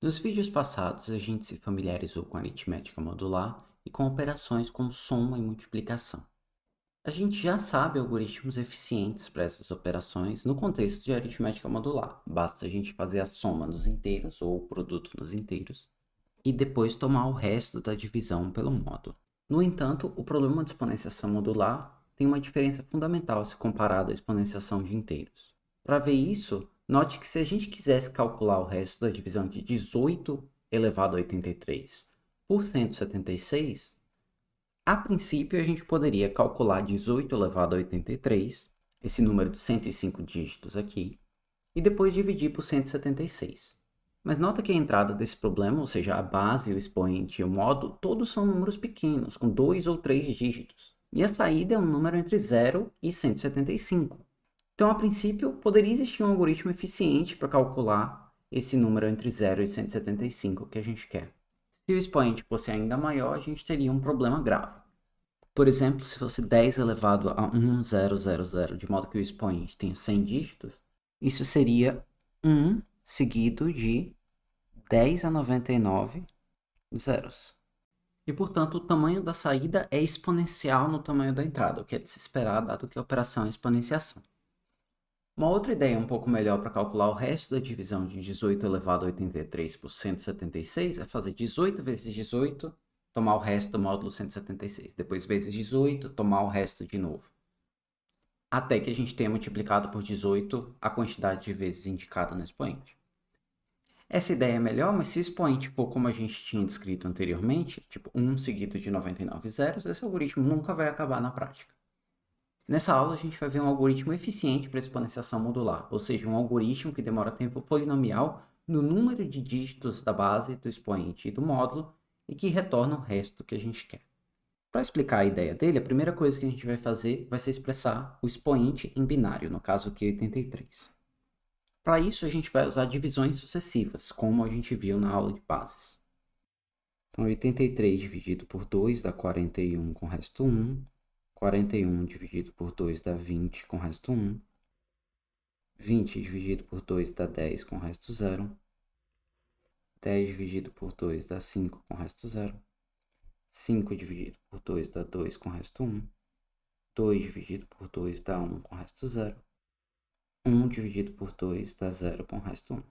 Nos vídeos passados, a gente se familiarizou com aritmética modular e com operações como soma e multiplicação. A gente já sabe algoritmos eficientes para essas operações no contexto de aritmética modular. Basta a gente fazer a soma nos inteiros ou o produto nos inteiros e depois tomar o resto da divisão pelo módulo. No entanto, o problema de exponenciação modular tem uma diferença fundamental se comparado à exponenciação de inteiros. Para ver isso, note que se a gente quisesse calcular o resto da divisão de 18 elevado a 83 por 176, a princípio a gente poderia calcular 18 elevado a 83, esse número de 105 dígitos aqui, e depois dividir por 176. Mas nota que a entrada desse problema, ou seja, a base, o expoente e o módulo, todos são números pequenos, com 2 ou 3 dígitos. E a saída é um número entre 0 e 175. Então, a princípio, poderia existir um algoritmo eficiente para calcular esse número entre 0 e 175 que a gente quer. Se o expoente fosse ainda maior, a gente teria um problema grave. Por exemplo, se fosse 10 elevado a 1000, de modo que o expoente tenha 100 dígitos, isso seria 1 seguido de 10 a 99 zeros. E, portanto, o tamanho da saída é exponencial no tamanho da entrada, o que é de se esperar, dado que a operação é exponenciação. Uma outra ideia um pouco melhor para calcular o resto da divisão de 18 elevado a 83 por 176 é fazer 18 vezes 18, tomar o resto do módulo 176. Depois vezes 18, tomar o resto de novo. Até que a gente tenha multiplicado por 18 a quantidade de vezes indicada no expoente. Essa ideia é melhor, mas se o expoente for como a gente tinha descrito anteriormente, tipo 1 seguido de 99 zeros, esse algoritmo nunca vai acabar na prática. Nessa aula, a gente vai ver um algoritmo eficiente para exponenciação modular, ou seja, um algoritmo que demora tempo polinomial no número de dígitos da base, do expoente e do módulo, e que retorna o resto que a gente quer. Para explicar a ideia dele, a primeira coisa que a gente vai fazer vai ser expressar o expoente em binário, no caso aqui 83. Para isso, a gente vai usar divisões sucessivas, como a gente viu na aula de bases. Então, 83 dividido por 2 dá 41 com resto 1. 41 dividido por 2 dá 20 com resto 1. 20 dividido por 2 dá 10 com resto 0. 10 dividido por 2 dá 5 com resto 0. 5 dividido por 2 dá 2 com resto 1. 2 dividido por 2 dá 1 com resto 0. 1 dividido por 2 dá 0 com resto 1.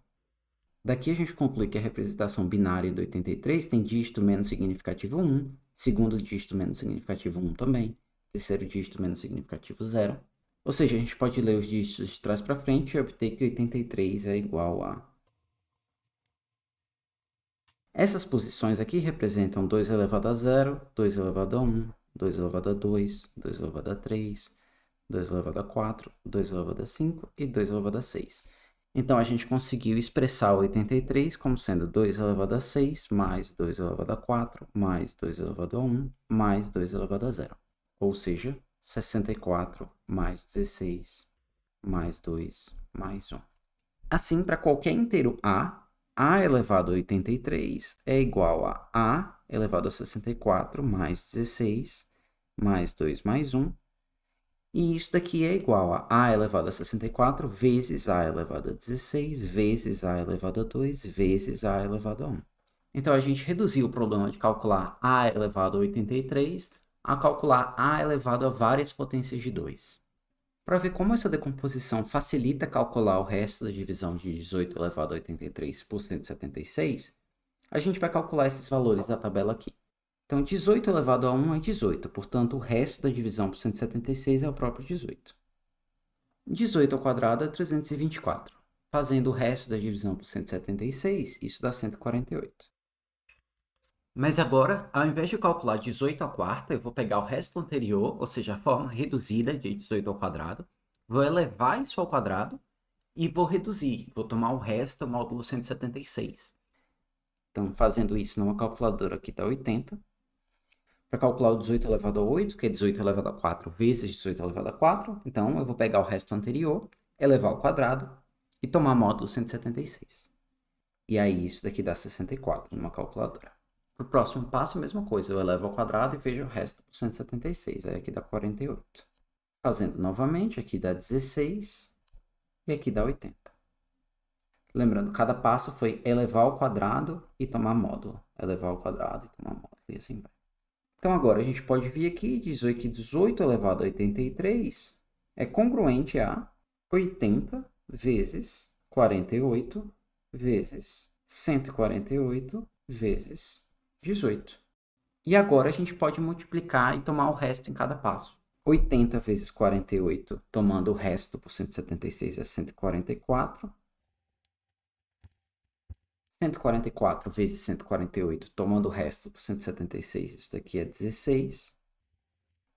Daqui a gente conclui que a representação binária do 83 tem dígito menos significativo 1, segundo dígito menos significativo 1 também, terceiro dígito menos significativo 0. Ou seja, a gente pode ler os dígitos de trás para frente e obter que 83 é igual a... Essas posições aqui representam 2 elevado a 0, 2 elevado a 1, 2 elevado a 2, 2 elevado a 3, 2 elevado a 4, 2 elevado a 5 e 2 elevado a 6. Então, a gente conseguiu expressar o 83 como sendo 2 elevado a 6 mais 2 elevado a 4 mais 2 elevado a 1 mais 2 elevado a 0. Ou seja, 64 mais 16 mais 2 mais 1. Assim, para qualquer inteiro a elevado a 83 é igual a elevado a 64 mais 16 mais 2 mais 1. E isso daqui é igual a elevado a 64 vezes a elevado a 16 vezes a elevado a 2 vezes a elevado a 1. Então, a gente reduziu o problema de calcular a elevado a 83 a calcular a elevado a várias potências de 2. Para ver como essa decomposição facilita calcular o resto da divisão de 18 elevado a 83 por 176, a gente vai calcular esses valores da tabela aqui. Então, 18 elevado a 1 é 18, portanto, o resto da divisão por 176 é o próprio 18. 18 ao quadrado é 324. Fazendo o resto da divisão por 176, isso dá 148. Mas agora, ao invés de calcular 18 à quarta, eu vou pegar o resto anterior, ou seja, a forma reduzida de 18 ao quadrado, vou elevar isso ao quadrado e vou reduzir. Vou tomar o resto módulo 176. Então, fazendo isso numa calculadora aqui dá 80. Para calcular o 18 elevado a 8, que é 18 elevado a 4 vezes 18 elevado a 4, então eu vou pegar o resto anterior, elevar ao quadrado e tomar módulo 176. E aí isso daqui dá 64 numa calculadora. Para o próximo passo, a mesma coisa, eu elevo ao quadrado e vejo o resto por 176, aí aqui dá 48. Fazendo novamente, aqui dá 16 e aqui dá 80. Lembrando, cada passo foi elevar ao quadrado e tomar módulo. Elevar ao quadrado e tomar módulo, e assim vai. Então, agora a gente pode vir aqui, 18 elevado a 83 é congruente a 80 vezes 48 vezes 148 vezes 18. E agora a gente pode multiplicar e tomar o resto em cada passo. 80 vezes 48, tomando o resto por 176 é 144. 144 vezes 148, tomando o resto por 176, isso daqui é 16.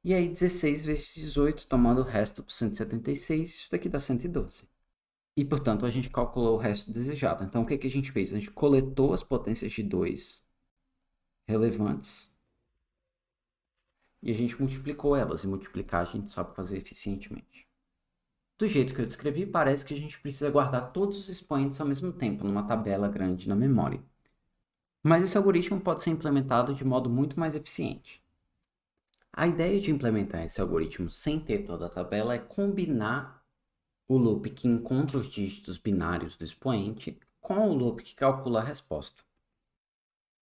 E aí 16 vezes 18, tomando o resto por 176, isso daqui dá 112. E, portanto, a gente calculou o resto desejado. Então, o que a gente fez? A gente coletou as potências de 2 relevantes e a gente multiplicou elas. E multiplicar a gente sabe fazer eficientemente. Do jeito que eu descrevi, parece que a gente precisa guardar todos os expoentes ao mesmo tempo, numa tabela grande na memória. Mas esse algoritmo pode ser implementado de modo muito mais eficiente. A ideia de implementar esse algoritmo sem ter toda a tabela é combinar o loop que encontra os dígitos binários do expoente com o loop que calcula a resposta.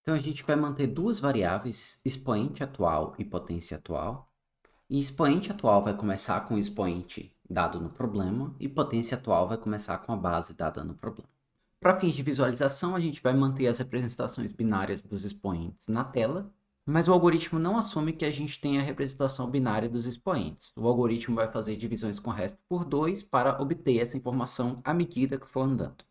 Então, a gente vai manter duas variáveis, expoente atual e potência atual. E expoente atual vai começar com o expoente dado no problema e potência atual vai começar com a base dada no problema. Para fins de visualização, a gente vai manter as representações binárias dos expoentes na tela, mas o algoritmo não assume que a gente tenha a representação binária dos expoentes. O algoritmo vai fazer divisões com o resto por 2 para obter essa informação à medida que for andando.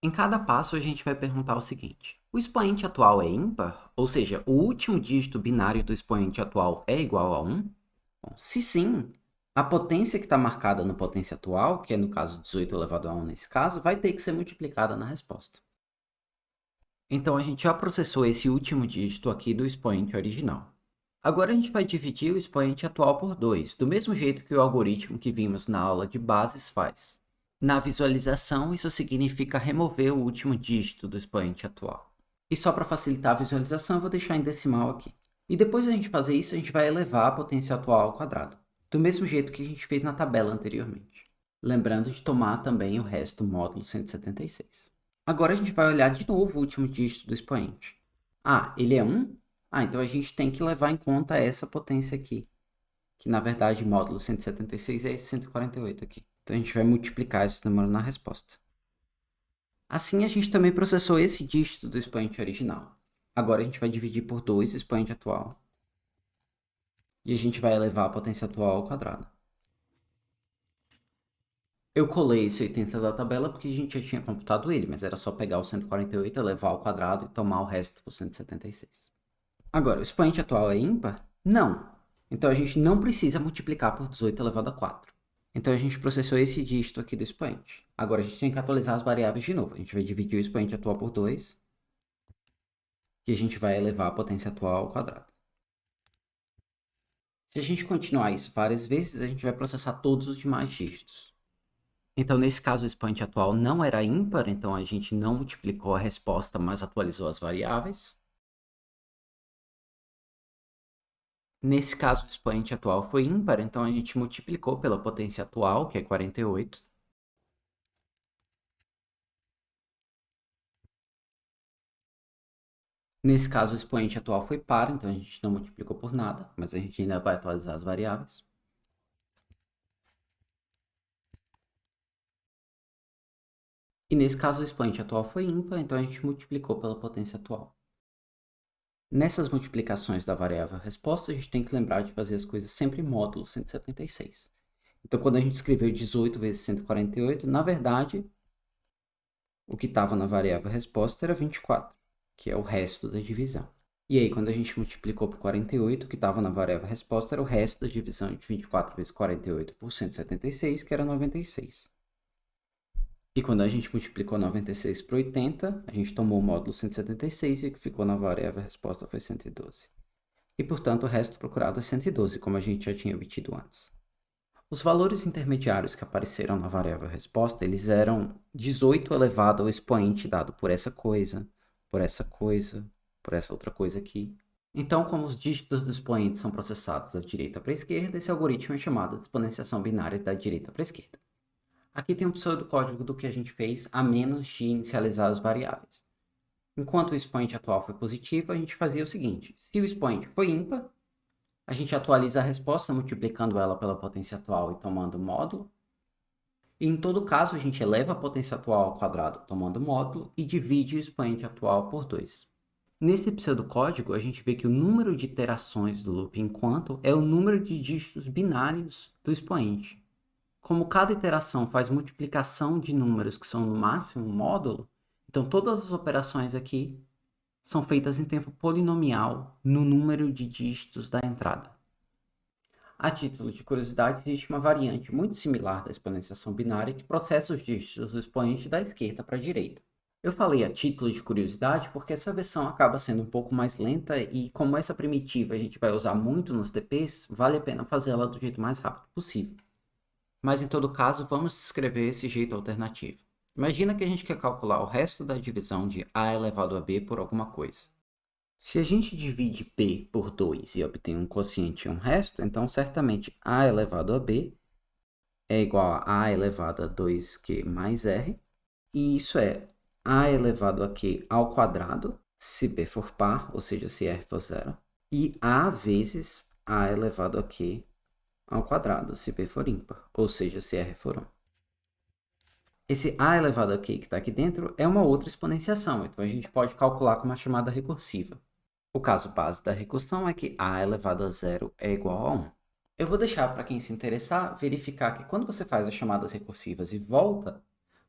Em cada passo, a gente vai perguntar o seguinte: o expoente atual é ímpar? Ou seja, o último dígito binário do expoente atual é igual a 1? Bom, se sim, a potência que está marcada no potência atual, que é no caso 18 elevado a 1 nesse caso, vai ter que ser multiplicada na resposta. Então, a gente já processou esse último dígito aqui do expoente original. Agora a gente vai dividir o expoente atual por 2, do mesmo jeito que o algoritmo que vimos na aula de bases faz. Na visualização, isso significa remover o último dígito do expoente atual. E só para facilitar a visualização, eu vou deixar em decimal aqui. E depois da gente fazer isso, a gente vai elevar a potência atual ao quadrado, do mesmo jeito que a gente fez na tabela anteriormente. Lembrando de tomar também o resto módulo 176. Agora a gente vai olhar de novo o último dígito do expoente. Ah, ele é 1? Ah, então a gente tem que levar em conta essa potência aqui, que na verdade módulo 176 é esse 148 aqui. Então a gente vai multiplicar esse número na resposta. Assim a gente também processou esse dígito do expoente original. Agora a gente vai dividir por 2 o expoente atual. E a gente vai elevar a potência atual ao quadrado. Eu colei esse 80 da tabela porque a gente já tinha computado ele, mas era só pegar o 148, elevar ao quadrado e tomar o resto por 176. Agora, o expoente atual é ímpar? Não. Então a gente não precisa multiplicar por 18 elevado a 4. Então a gente processou esse dígito aqui do expoente. Agora a gente tem que atualizar as variáveis de novo. A gente vai dividir o expoente atual por 2 e a gente vai elevar a potência atual ao quadrado. Se a gente continuar isso várias vezes, a gente vai processar todos os demais dígitos. Então, nesse caso, o expoente atual não era ímpar, então a gente não multiplicou a resposta, mas atualizou as variáveis. Nesse caso, o expoente atual foi ímpar, então a gente multiplicou pela potência atual, que é 48. Nesse caso, o expoente atual foi par, então a gente não multiplicou por nada, mas a gente ainda vai atualizar as variáveis. E nesse caso, o expoente atual foi ímpar, então a gente multiplicou pela potência atual. Nessas multiplicações da variável resposta, a gente tem que lembrar de fazer as coisas sempre em módulo 176. Então, quando a gente escreveu 18 vezes 148, na verdade, o que estava na variável resposta era 24, que é o resto da divisão. E aí, quando a gente multiplicou por 48, o que estava na variável resposta era o resto da divisão de 24 vezes 48 por 176, que era 96. E quando a gente multiplicou 96 por 80, a gente tomou o módulo 176 e o que ficou na variável resposta foi 112. E, portanto, o resto procurado é 112, como a gente já tinha obtido antes. Os valores intermediários que apareceram na variável resposta, eles eram 18 elevado ao expoente dado por essa coisa, por essa coisa, por essa outra coisa aqui. Então, como os dígitos dos expoentes são processados da direita para a esquerda, esse algoritmo é chamado de exponenciação binária da direita para a esquerda. Aqui tem um pseudocódigo do que a gente fez a menos de inicializar as variáveis. Enquanto o expoente atual foi positivo, a gente fazia o seguinte: se o expoente foi ímpar, a gente atualiza a resposta multiplicando ela pela potência atual e tomando o módulo. E em todo caso, a gente eleva a potência atual ao quadrado tomando o módulo e divide o expoente atual por 2. Nesse pseudocódigo, a gente vê que o número de iterações do loop enquanto é o número de dígitos binários do expoente. Como cada iteração faz multiplicação de números que são no máximo um módulo, então todas as operações aqui são feitas em tempo polinomial no número de dígitos da entrada. A título de curiosidade, existe uma variante muito similar da exponenciação binária que processa os dígitos do expoente da esquerda para a direita. Eu falei a título de curiosidade porque essa versão acaba sendo um pouco mais lenta e como essa primitiva a gente vai usar muito nos TPs, vale a pena fazê-la do jeito mais rápido possível. Mas em todo caso, vamos escrever esse jeito alternativo. Imagina que a gente quer calcular o resto da divisão de a elevado a b por alguma coisa. Se a gente divide b por 2 e obtém um quociente e um resto, então certamente a elevado a b é igual a elevado a 2q mais r, e isso é a elevado a q ao quadrado, se b for par, ou seja, se r for zero, e a vezes a elevado a q ao quadrado, se b for ímpar, ou seja, se r for 1. Esse a elevado a q que está aqui dentro é uma outra exponenciação, então a gente pode calcular com uma chamada recursiva. O caso base da recursão é que a elevado a zero é igual a 1. Eu vou deixar para quem se interessar verificar que quando você faz as chamadas recursivas e volta,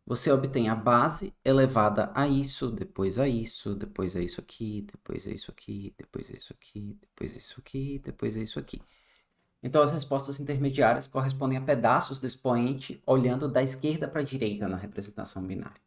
você obtém a base elevada a isso, depois a isso, depois a isso aqui, depois a isso aqui, depois a isso aqui, depois a isso aqui, depois a isso aqui. Então as respostas intermediárias correspondem a pedaços do expoente olhando da esquerda para a direita na representação binária.